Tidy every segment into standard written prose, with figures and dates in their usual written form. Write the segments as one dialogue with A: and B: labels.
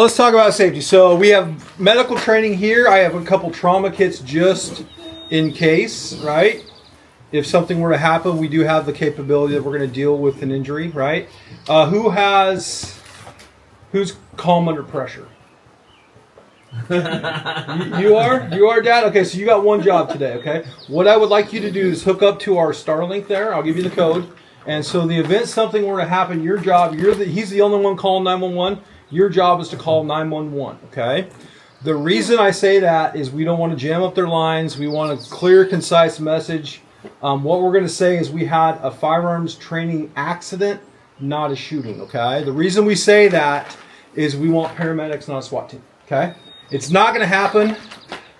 A: Let's talk about safety. So we have medical training here. I have a couple trauma kits just in case, right? If something were to happen, we do have the capability that we're going to deal with an injury, right? Who's calm under pressure? You are, Dad? Okay, so you got one job today, okay? What I would like you to do is hook up to our Starlink there. I'll give you the code. And so the event something were to happen, your job, he's the only one calling 911. Your job is to call 911, okay? The reason I say that is we don't want to jam up their lines. We want a clear, concise message. What we're going to say is we had a firearms training accident, not a shooting, okay? The reason we say that is we want paramedics, not a SWAT team, okay? It's not going to happen.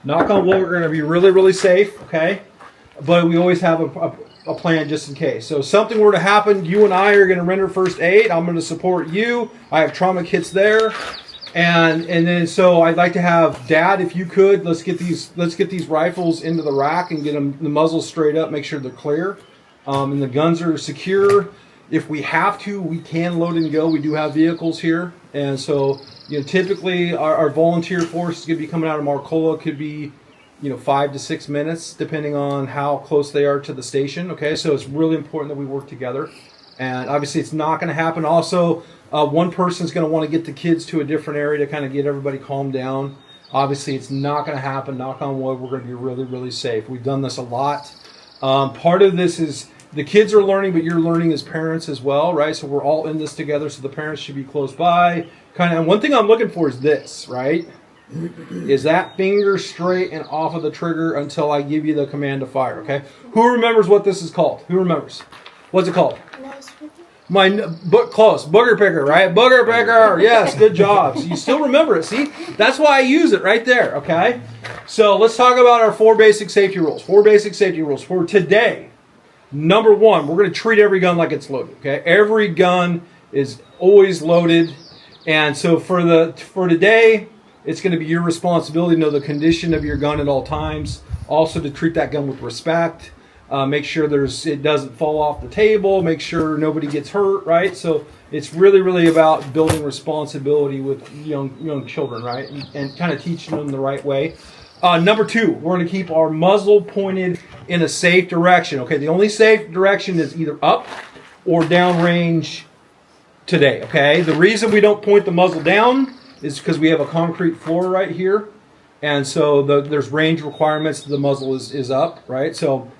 A: Knock on wood, we're going to be really, really safe, okay? But we always have a plan just in case. So if something were to happen, you and I are going to render first aid. I'm going to support you. I have trauma kits there. And then so I'd like to have Dad, if you could, let's get these rifles into the rack and get them the muzzle straight up, make sure they're clear. And the guns are secure. If we have to, we can load and go. We do have vehicles here. And so, typically our volunteer force is going to be coming out of Marcola. Could be 5 to 6 minutes, depending on how close they are to the station. Okay, so it's really important that we work together. And obviously, it's not going to happen. Also, one person's going to want to get the kids to a different area to kind of get everybody calmed down. Obviously, it's not going to happen. Knock on wood, we're going to be really, really safe. We've done this a lot. Part of this is the kids are learning, but you're learning as parents as well, right? So we're all in this together. So the parents should be close by. And one thing I'm looking for is this, right? Is that finger straight and off of the trigger until I give you the command to fire, okay? Who remembers what this is called? Who remembers? What's it called? Close. Booger picker, right? Booger picker. Yes, good job. So you still remember it. See? That's why I use it right there, okay? So let's talk about our 4 basic safety rules. 4 basic safety rules for today. Number 1, we're going to treat every gun like it's loaded, okay? Every gun is always loaded. And so for today, it's going to be your responsibility to know the condition of your gun at all times. Also to treat that gun with respect. Make sure it doesn't fall off the table. Make sure nobody gets hurt, right? So it's really, really about building responsibility with young children, right? And kind of teaching them the right way. Number 2, we're going to keep our muzzle pointed in a safe direction. Okay, the only safe direction is either up or down range today, okay? The reason we don't point the muzzle down is because we have a concrete floor right here. And so there's range requirements. The muzzle is up, right? So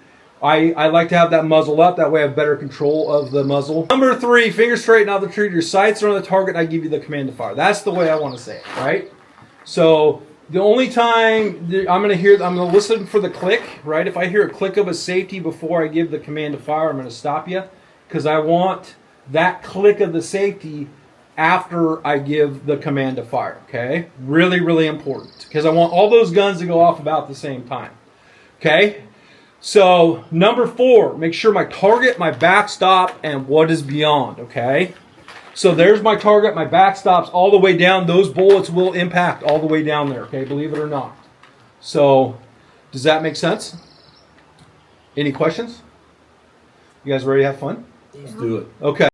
A: I like to have that muzzle up. That way I have better control of the muzzle. Number 3, finger straight and out the trigger. Your sights are on the target. I give you the command to fire. That's the way I want to say it, right? So the only time I'm going to listen for the click, right? If I hear a click of a safety before I give the command to fire, I'm going to stop you because I want that click of the safety after I give the command to fire, okay? Really, really important because I want all those guns to go off about the same time, okay? So number 4, make sure my target, my backstop, and what is beyond, okay? So there's my target, my backstop's all the way down. Those bullets will impact all the way down there, okay? Believe it or not. So does that make sense? Any questions? You guys ready to have fun?
B: Let's do it.
A: Okay.